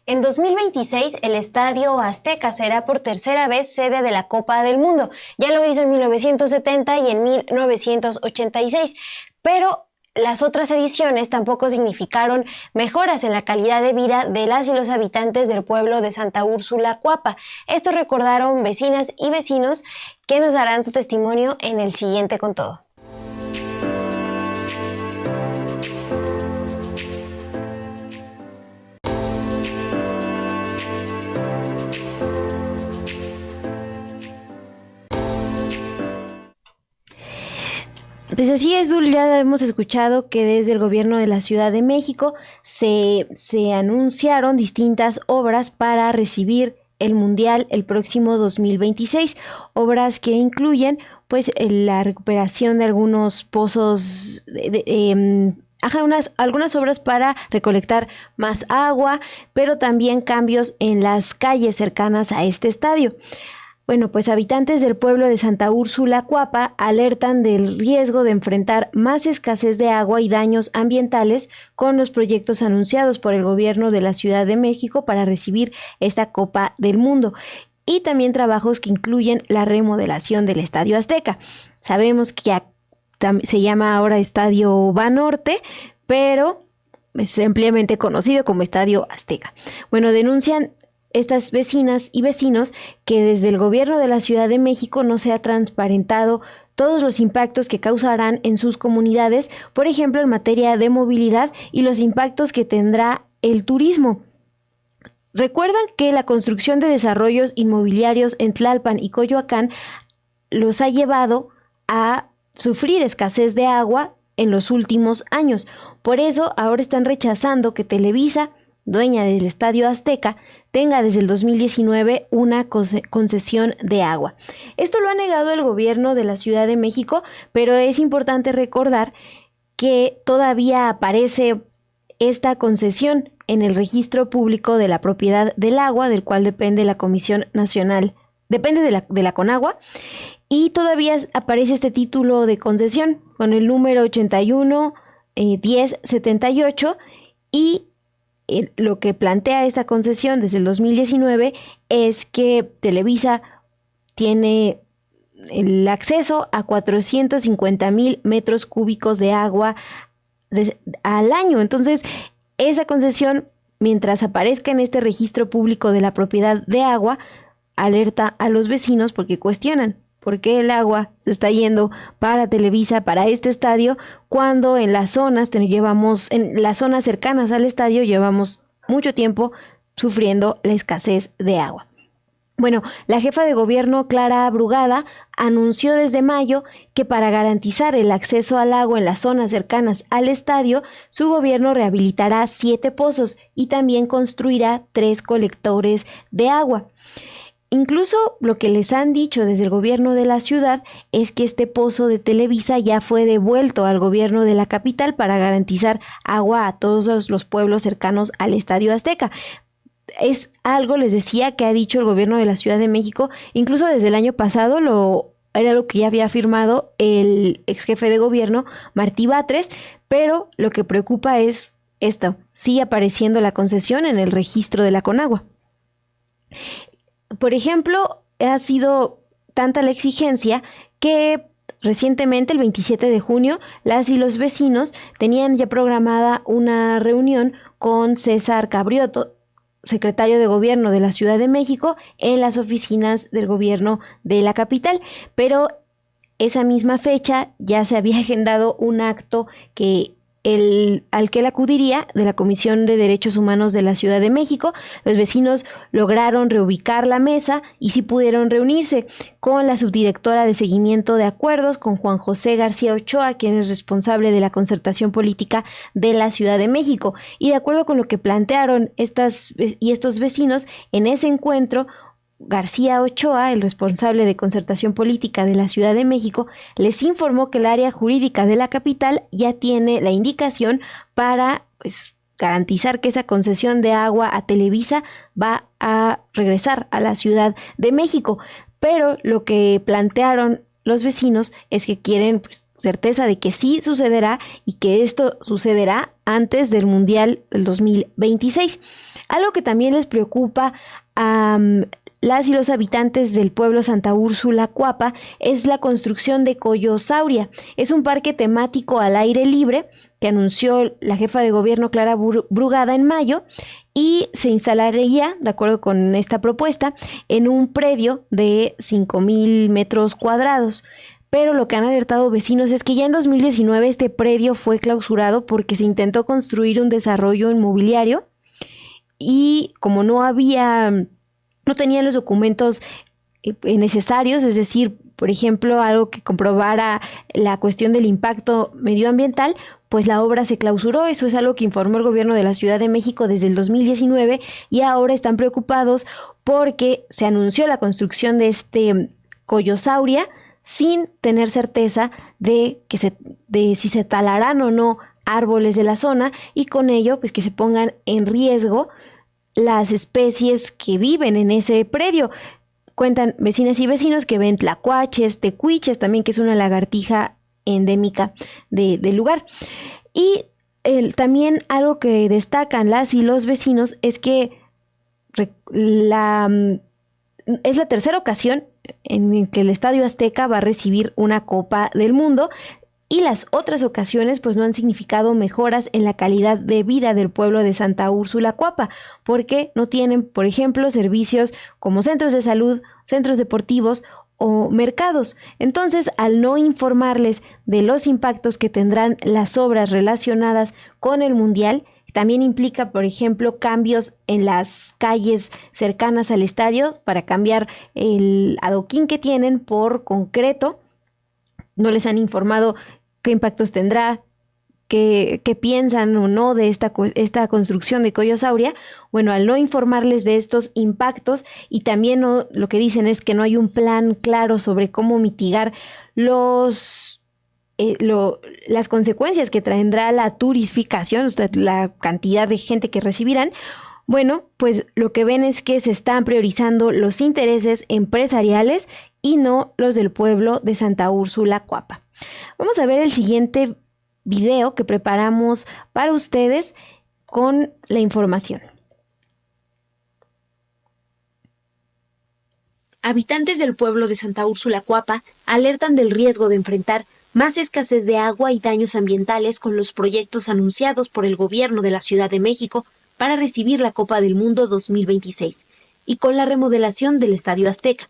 En 2026, el Estadio Azteca será por tercera vez sede de la Copa del Mundo. Ya lo hizo en 1970 y en 1986, pero las otras ediciones tampoco significaron mejoras en la calidad de vida de las y los habitantes del pueblo de Santa Úrsula, Cuapa. Esto recordaron vecinas y vecinos que nos darán su testimonio en el siguiente Con Todo. Pues así es, Dul, ya hemos escuchado que desde el gobierno de la Ciudad de México se anunciaron distintas obras para recibir el Mundial el próximo 2026, obras que incluyen pues la recuperación de algunos pozos, algunas obras para recolectar más agua, pero también cambios en las calles cercanas a este estadio. Bueno, pues habitantes del pueblo de Santa Úrsula, Cuapa, alertan del riesgo de enfrentar más escasez de agua y daños ambientales con los proyectos anunciados por el gobierno de la Ciudad de México para recibir esta Copa del Mundo, y también trabajos que incluyen la remodelación del Estadio Azteca. Sabemos que se llama ahora Estadio Banorte, pero es ampliamente conocido como Estadio Azteca. Bueno, denuncian estas vecinas y vecinos que desde el gobierno de la Ciudad de México no se ha transparentado todos los impactos que causarán en sus comunidades, por ejemplo, en materia de movilidad y los impactos que tendrá el turismo. Recuerdan que la construcción de desarrollos inmobiliarios en Tlalpan y Coyoacán los ha llevado a sufrir escasez de agua en los últimos años. Por eso ahora están rechazando que Televisa, dueña del Estadio Azteca, tenga desde el 2019 una concesión de agua. Esto lo ha negado el gobierno de la Ciudad de México, pero es importante recordar que todavía aparece esta concesión en el registro público de la propiedad del agua, del cual depende la Comisión Nacional, depende de la Conagua, y todavía aparece este título de concesión con el número 81 1078, y lo que plantea esta concesión desde el 2019 es que Televisa tiene el acceso a 450,000 metros cúbicos de agua al año. Entonces, esa concesión, mientras aparezca en este registro público de la propiedad de agua, alerta a los vecinos porque cuestionan por qué el agua se está yendo para Televisa, para este estadio, cuando en las zonas cercanas al estadio llevamos mucho tiempo sufriendo la escasez de agua. Bueno, la jefa de gobierno, Clara Brugada, anunció desde mayo que para garantizar el acceso al agua en las zonas cercanas al estadio, su gobierno rehabilitará 7 pozos y también construirá 3 colectores de agua. Incluso lo que les han dicho desde el gobierno de la ciudad es que este pozo de Televisa ya fue devuelto al gobierno de la capital para garantizar agua a todos los pueblos cercanos al Estadio Azteca. Es algo, les decía, que ha dicho el gobierno de la Ciudad de México, incluso desde el año pasado era lo que ya había afirmado el ex jefe de gobierno, Martí Batres, pero lo que preocupa es esto: sigue apareciendo la concesión en el registro de la Conagua. Por ejemplo, ha sido tanta la exigencia que recientemente, el 27 de junio, las y los vecinos tenían ya programada una reunión con César Cabrioto, secretario de Gobierno de la Ciudad de México, en las oficinas del gobierno de la capital, pero esa misma fecha ya se había agendado un acto al que él acudiría de la Comisión de Derechos Humanos de la Ciudad de México. Los vecinos lograron reubicar la mesa y sí pudieron reunirse con la subdirectora de seguimiento de acuerdos, con Juan José García Ochoa, quien es responsable de la concertación política de la Ciudad de México. Y de acuerdo con lo que plantearon estos vecinos en ese encuentro, García Ochoa, el responsable de concertación política de la Ciudad de México, les informó que el área jurídica de la capital ya tiene la indicación para garantizar que esa concesión de agua a Televisa va a regresar a la Ciudad de México. Pero lo que plantearon los vecinos es que quieren certeza de que sí sucederá y que esto sucederá antes del Mundial del 2026. Algo que también les preocupa a las y los habitantes del pueblo Santa Úrsula Cuapa es la construcción de Coyosauria. Es un parque temático al aire libre que anunció la jefa de gobierno Clara Brugada en mayo, y se instalaría, de acuerdo con esta propuesta, en un predio de 5,000 metros cuadrados. Pero lo que han alertado vecinos es que ya en 2019 este predio fue clausurado porque se intentó construir un desarrollo inmobiliario y como no tenían los documentos necesarios, es decir, por ejemplo, algo que comprobara la cuestión del impacto medioambiental, pues la obra se clausuró. Eso es algo que informó el gobierno de la Ciudad de México desde el 2019 y ahora están preocupados porque se anunció la construcción de este Coyosauria sin tener certeza de si se talarán o no árboles de la zona, y con ello pues que se pongan en riesgo las especies que viven en ese predio. Cuentan vecinas y vecinos que ven tlacuaches, tecuiches también, que es una lagartija endémica del lugar. Y también algo que destacan las y los vecinos es que es la tercera ocasión en que el Estadio Azteca va a recibir una Copa del Mundo, y las otras ocasiones pues no han significado mejoras en la calidad de vida del pueblo de Santa Úrsula Cuapa, porque no tienen, por ejemplo, servicios como centros de salud, centros deportivos o mercados. Entonces, al no informarles de los impactos que tendrán las obras relacionadas con el Mundial, también implica, por ejemplo, cambios en las calles cercanas al estadio para cambiar el adoquín que tienen por concreto. No les han informado qué impactos tendrá, qué piensan o no de esta construcción de Coyosauria. Bueno, al no informarles de estos impactos, y también lo que dicen es que no hay un plan claro sobre cómo mitigar las consecuencias que traerá la turistificación, o sea, la cantidad de gente que recibirán. Bueno, pues lo que ven es que se están priorizando los intereses empresariales y no los del pueblo de Santa Úrsula Cuapa. Vamos a ver el siguiente video que preparamos para ustedes con la información. Habitantes del pueblo de Santa Úrsula Cuapa alertan del riesgo de enfrentar más escasez de agua y daños ambientales con los proyectos anunciados por el gobierno de la Ciudad de México para recibir la Copa del Mundo 2026 y con la remodelación del Estadio Azteca.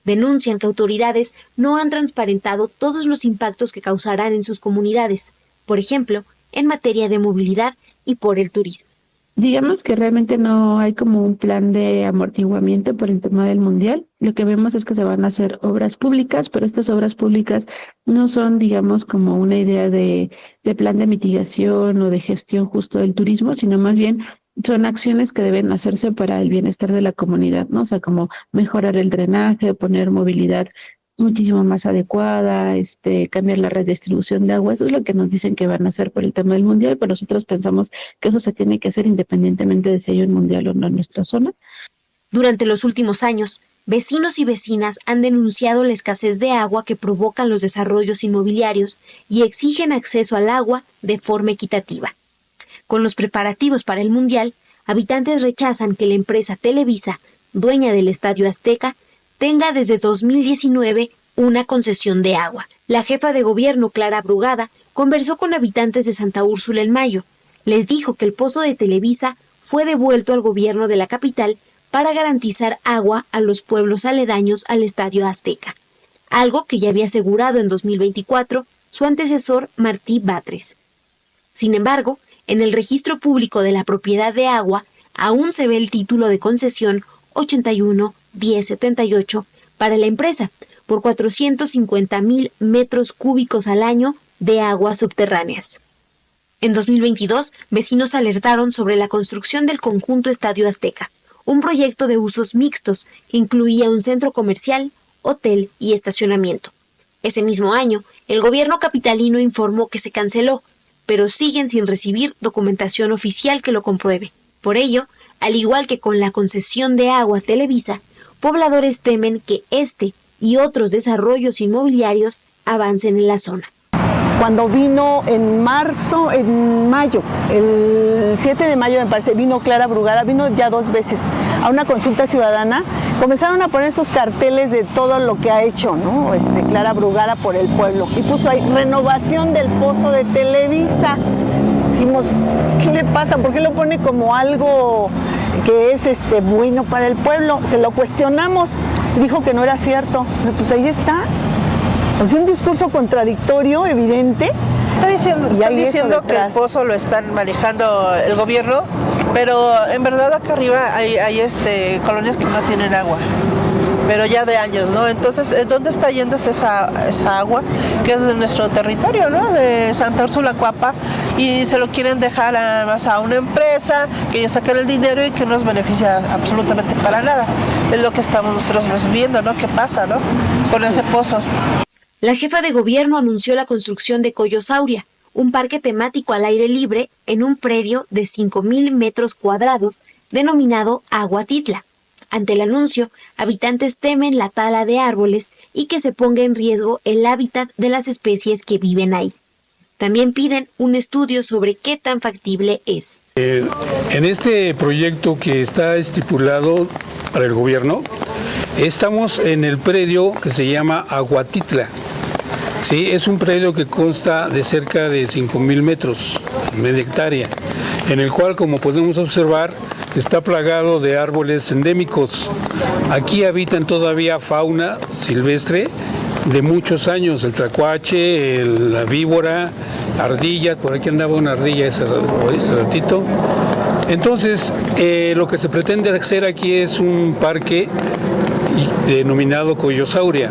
Denuncian que autoridades no han transparentado todos los impactos que causarán en sus comunidades, por ejemplo, en materia de movilidad y por el turismo. Digamos que realmente no hay como un plan de amortiguamiento por el tema del Mundial. Lo que vemos es que se van a hacer obras públicas, pero estas obras públicas no son, digamos, como una idea de plan de mitigación o de gestión justo del turismo, sino más bien son acciones que deben hacerse para el bienestar de la comunidad, ¿no? O sea, como mejorar el drenaje, poner movilidad muchísimo más adecuada, cambiar la red de distribución de agua. Eso es lo que nos dicen que van a hacer por el tema del Mundial, pero nosotros pensamos que eso se tiene que hacer independientemente de si hay un Mundial o no en nuestra zona. Durante los últimos años, vecinos y vecinas han denunciado la escasez de agua que provocan los desarrollos inmobiliarios y exigen acceso al agua de forma equitativa. Con los preparativos para el Mundial, habitantes rechazan que la empresa Televisa, dueña del Estadio Azteca, tenga desde 2019 una concesión de agua. La jefa de gobierno, Clara Brugada, conversó con habitantes de Santa Úrsula en mayo. Les dijo que el pozo de Televisa fue devuelto al gobierno de la capital para garantizar agua a los pueblos aledaños al Estadio Azteca, algo que ya había asegurado en 2024 su antecesor Martí Batres. Sin embargo, en el registro público de la propiedad de agua aún se ve el título de concesión 81-1078 para la empresa por 450,000 metros cúbicos al año de aguas subterráneas. En 2022, vecinos alertaron sobre la construcción del conjunto Estadio Azteca, un proyecto de usos mixtos que incluía un centro comercial, hotel y estacionamiento. Ese mismo año, el gobierno capitalino informó que se canceló, pero siguen sin recibir documentación oficial que lo compruebe. Por ello, al igual que con la concesión de agua a Televisa, pobladores temen que este y otros desarrollos inmobiliarios avancen en la zona. cuando vino en mayo, el 7 de mayo me parece, vino Clara Brugada, vino ya 2 veces a una consulta ciudadana, comenzaron a poner esos carteles de todo lo que ha hecho, ¿no? Clara Brugada por el pueblo, y puso ahí, renovación del pozo de Televisa. Dijimos, ¿qué le pasa? ¿Por qué lo pone como algo que es bueno para el pueblo? Se lo cuestionamos, dijo que no era cierto, pero pues ahí está. O sea, un discurso contradictorio, evidente. Están diciendo que el pozo lo están manejando el gobierno, pero en verdad acá arriba hay colonias que no tienen agua, pero ya de años, ¿no? Entonces, ¿dónde está yéndose esa agua? Que es de nuestro territorio, ¿no? De Santa Úrsula, Cuapa, y se lo quieren dejar además a una empresa, que ellos saquen el dinero y que no nos beneficia absolutamente para nada. Es lo que estamos nosotros viendo, ¿no? ¿Qué pasa, no? Con ese pozo. La jefa de gobierno anunció la construcción de Coyosauria, un parque temático al aire libre en un predio de 5,000 metros cuadrados denominado Aguatitla. Ante el anuncio, habitantes temen la tala de árboles y que se ponga en riesgo el hábitat de las especies que viven ahí. También piden un estudio sobre qué tan factible es. En este proyecto que está estipulado para el gobierno, estamos en el predio que se llama Aguatitla. Sí, es un predio que consta de cerca de 5,000 metros, media hectárea, en el cual, como podemos observar, está plagado de árboles endémicos. Aquí habitan todavía fauna silvestre de muchos años, el tlacuache, la víbora, ardillas, por aquí andaba una ardilla ese ratito. Entonces, lo que se pretende hacer aquí es un parque denominado Coyosauria.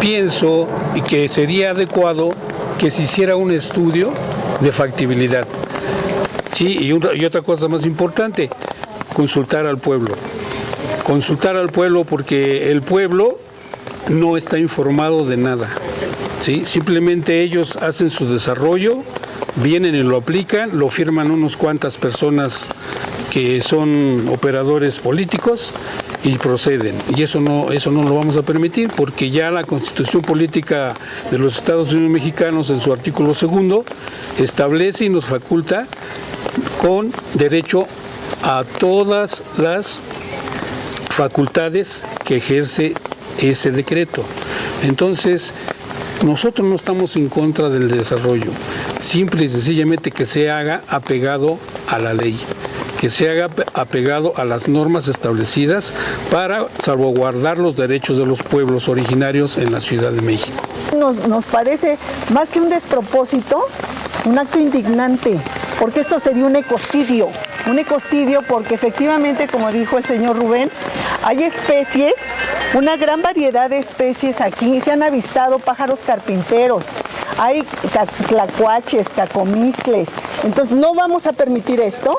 Pienso que sería adecuado que se hiciera un estudio de factibilidad. Sí, y otra cosa más importante, consultar al pueblo. Consultar al pueblo porque el pueblo no está informado de nada. ¿Sí? Simplemente ellos hacen su desarrollo, vienen y lo aplican, lo firman unas cuantas personas que son operadores políticos y proceden. Y eso no lo vamos a permitir porque ya la Constitución Política de los Estados Unidos Mexicanos en su artículo 2 establece y nos faculta con derecho a todas las facultades que ejerce ese decreto. Entonces, nosotros no estamos en contra del desarrollo, simple y sencillamente que se haga apegado a la ley, que se haga apegado a las normas establecidas para salvaguardar los derechos de los pueblos originarios en la Ciudad de México. Nos parece más que un despropósito, un acto indignante, porque esto sería un ecocidio porque efectivamente, como dijo el señor Rubén, hay especies, una gran variedad de especies aquí, se han avistado pájaros carpinteros, hay tlacuaches, cacomixtles, entonces no vamos a permitir esto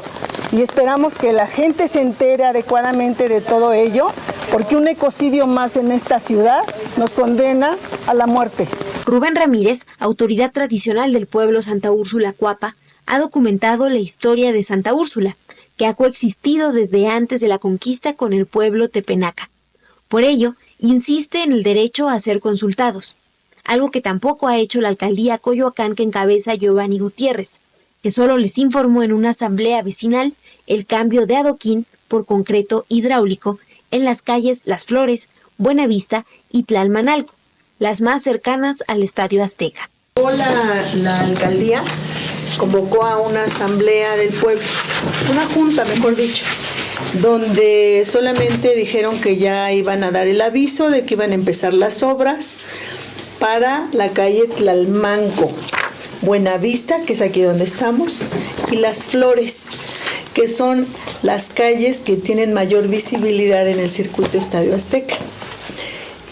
y esperamos que la gente se entere adecuadamente de todo ello, porque un ecocidio más en esta ciudad nos condena a la muerte. Rubén Ramírez, autoridad tradicional del pueblo Santa Úrsula Cuapa, ha documentado la historia de Santa Úrsula, que ha coexistido desde antes de la conquista con el pueblo tepenaca. Por ello, insiste en el derecho a ser consultados, algo que tampoco ha hecho la alcaldía Coyoacán que encabeza Giovanni Gutiérrez, que solo les informó en una asamblea vecinal el cambio de adoquín por concreto hidráulico en las calles Las Flores, Buenavista y Tlalmanalco, las más cercanas al Estadio Azteca. La alcaldía convocó a una asamblea del pueblo, una junta, mejor dicho, donde solamente dijeron que ya iban a dar el aviso de que iban a empezar las obras para la calle Tlalmanco, Buenavista, que es aquí donde estamos, y Las Flores, que son las calles que tienen mayor visibilidad en el circuito Estadio Azteca.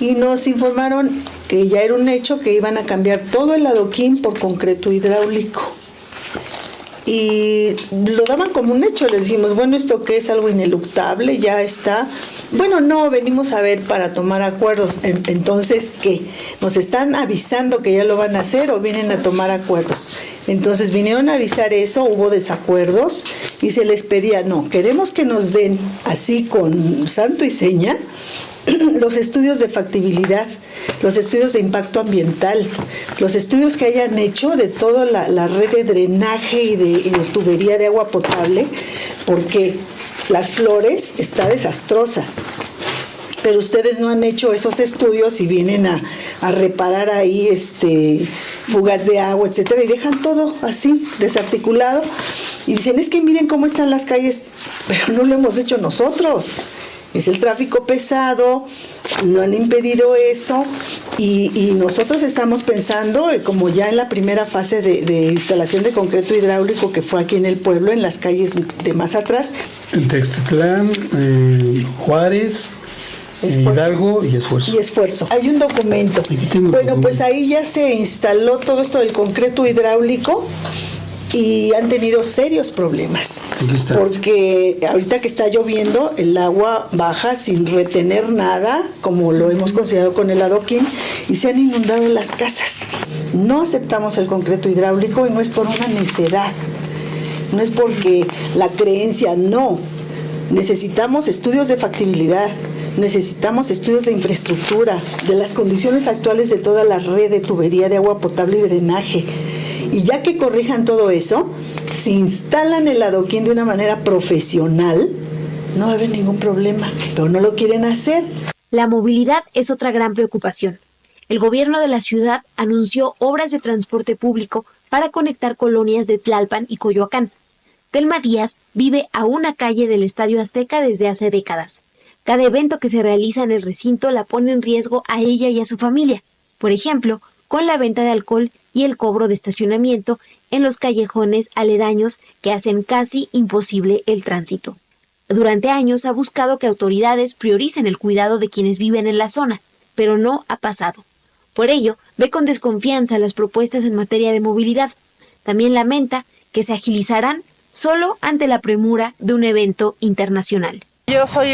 Y nos informaron que ya era un hecho que iban a cambiar todo el adoquín por concreto hidráulico. Y lo daban como un hecho, les dijimos, bueno, esto que es algo ineluctable, ya está. Bueno, no, venimos a ver para tomar acuerdos. Entonces, ¿qué? ¿Nos están avisando que ya lo van a hacer o vienen a tomar acuerdos? Entonces vinieron a avisar eso, hubo desacuerdos y se les pedía, no, queremos que nos den así con santo y seña los estudios de factibilidad, los estudios de impacto ambiental, los estudios que hayan hecho de toda la red de drenaje y de tubería de agua potable, porque Las Flores está desastrosa. Pero ustedes no han hecho esos estudios y vienen a reparar ahí fugas de agua, etcétera, y dejan todo así, desarticulado. Y dicen, es que miren cómo están las calles, pero no lo hemos hecho nosotros. Es el tráfico pesado, no han impedido eso, y nosotros estamos pensando, como ya en la primera fase de instalación de concreto hidráulico que fue aquí en el pueblo, en las calles de más atrás. En Textitlán, Juárez, Hidalgo y Esfuerzo. Y Esfuerzo. Hay un documento. Bueno, pues ahí ya se instaló todo esto del concreto hidráulico y han tenido serios problemas. Porque ahorita que está lloviendo, el agua baja sin retener nada, como lo hemos considerado con el adoquín, y se han inundado las casas. No aceptamos el concreto hidráulico y no es por una necedad, no es porque la creencia, no. Necesitamos estudios de factibilidad. Necesitamos estudios de infraestructura, de las condiciones actuales de toda la red de tubería de agua potable y drenaje. Y ya que corrijan todo eso, si instalan el adoquín de una manera profesional, no va a haber ningún problema, pero no lo quieren hacer. La movilidad es otra gran preocupación. El gobierno de la ciudad anunció obras de transporte público para conectar colonias de Tlalpan y Coyoacán. Telma Díaz vive a una calle del Estadio Azteca desde hace décadas. Cada evento que se realiza en el recinto la pone en riesgo a ella y a su familia. Por ejemplo, con la venta de alcohol y el cobro de estacionamiento en los callejones aledaños que hacen casi imposible el tránsito. Durante años ha buscado que autoridades prioricen el cuidado de quienes viven en la zona, pero no ha pasado. Por ello, ve con desconfianza las propuestas en materia de movilidad. También lamenta que se agilizarán solo ante la premura de un evento internacional. Yo soy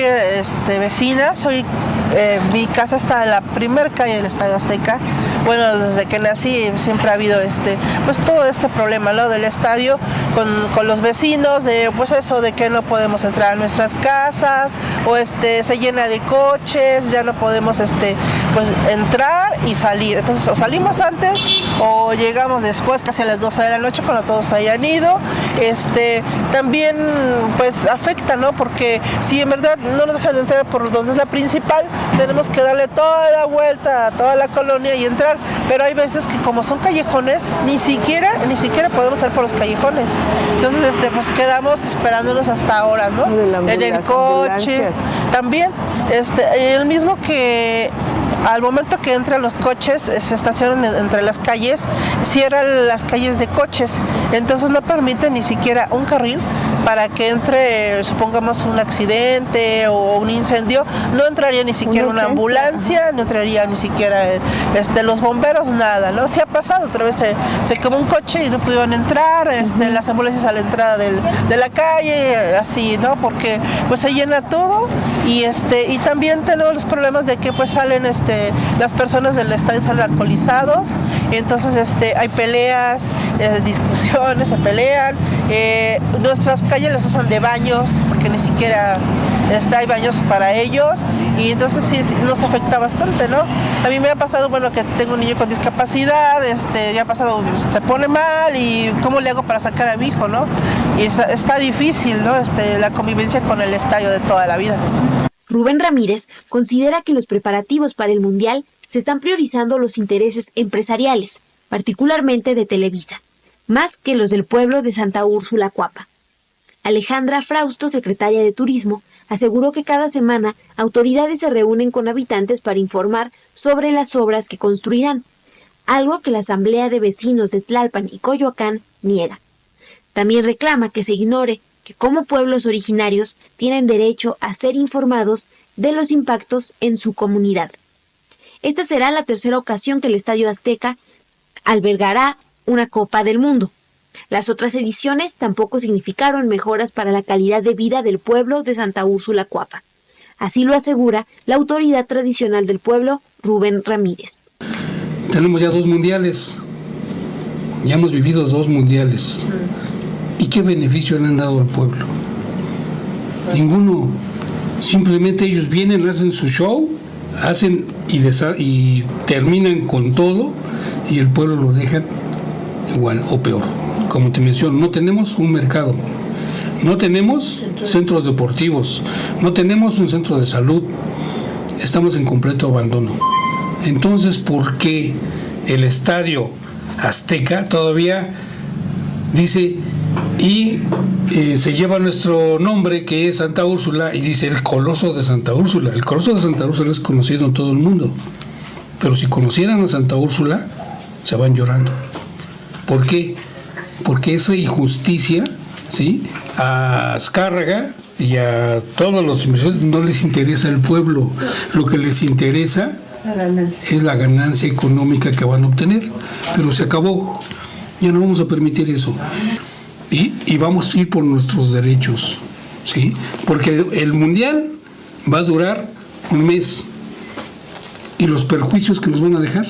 vecina, mi casa está en la primera calle del Estadio Azteca. Bueno, desde que nací siempre ha habido pues todo este problema, ¿no? Del estadio con los vecinos, de pues eso de que no podemos entrar a nuestras casas, o se llena de coches, ya no podemos pues entrar y salir. Entonces o salimos antes o llegamos después, casi a las 12 de la noche cuando todos hayan ido. También pues afecta, ¿no? Porque si en verdad no nos dejan entrar por donde es la principal, tenemos que darle toda la vuelta a toda la colonia y entrar. Pero hay veces que como son callejones, ni siquiera podemos entrar por los callejones. Entonces pues quedamos esperándonos hasta horas, ¿no? En el coche. También el mismo que al momento que entran los coches, se estacionan entre las calles, cierran las calles de coches, entonces no permite ni siquiera un carril para que entre, supongamos, un accidente o un incendio. No entraría ni siquiera una ambulancia, no entraría ni siquiera los bomberos, nada, ¿no? Sí ha pasado, otra vez se quemó un coche y no pudieron entrar, las ambulancias a la entrada de la calle, así, ¿no? Porque pues se llena todo y también tenemos los problemas de que pues salen las personas del estadio salen alcoholizados, entonces hay peleas, discusiones, se pelean, nuestras calles las usan de baños porque ni siquiera hay baños para ellos, y entonces sí nos afecta bastante, ¿no? A mí me ha pasado, bueno, que tengo un niño con discapacidad, ya ha pasado, se pone mal y ¿cómo le hago para sacar a mi hijo, no? Y está difícil, ¿no? La convivencia con el estadio de toda la vida. Rubén Ramírez considera que los preparativos para el Mundial se están priorizando los intereses empresariales, particularmente de Televisa, más que los del pueblo de Santa Úrsula, Cuapa. Alejandra Frausto, secretaria de Turismo, aseguró que cada semana autoridades se reúnen con habitantes para informar sobre las obras que construirán, algo que la Asamblea de Vecinos de Tlalpan y Coyoacán niega. También reclama que se ignore que como pueblos originarios tienen derecho a ser informados de los impactos en su comunidad. Esta será la tercera ocasión que el Estadio Azteca albergará una Copa del Mundo. Las otras ediciones tampoco significaron mejoras para la calidad de vida del pueblo de Santa Úrsula, Cuapa. Así lo asegura la autoridad tradicional del pueblo, Rubén Ramírez. Tenemos ya 2 mundiales. Ya hemos vivido 2 mundiales. ¿Y qué beneficio le han dado al pueblo? Ninguno. Simplemente ellos vienen, hacen su show, hacen y terminan con todo, y el pueblo lo dejan igual o peor. Como te menciono, no tenemos un mercado, no tenemos centros deportivos, no tenemos un centro de salud, estamos en completo abandono. Entonces, ¿por qué el Estadio Azteca todavía dice y se lleva nuestro nombre, que es Santa Úrsula, y dice el Coloso de Santa Úrsula? El Coloso de Santa Úrsula es conocido en todo el mundo, pero si conocieran a Santa Úrsula se van llorando. ¿Por qué? Porque esa injusticia, ¿sí?, a Azcárraga y a todos los inversores no les interesa el pueblo. Lo que les interesa es la ganancia económica que van a obtener, pero se acabó. Ya no vamos a permitir eso. Y vamos a ir por nuestros derechos, ¿sí? Porque el mundial va a durar un mes, y los perjuicios que nos van a dejar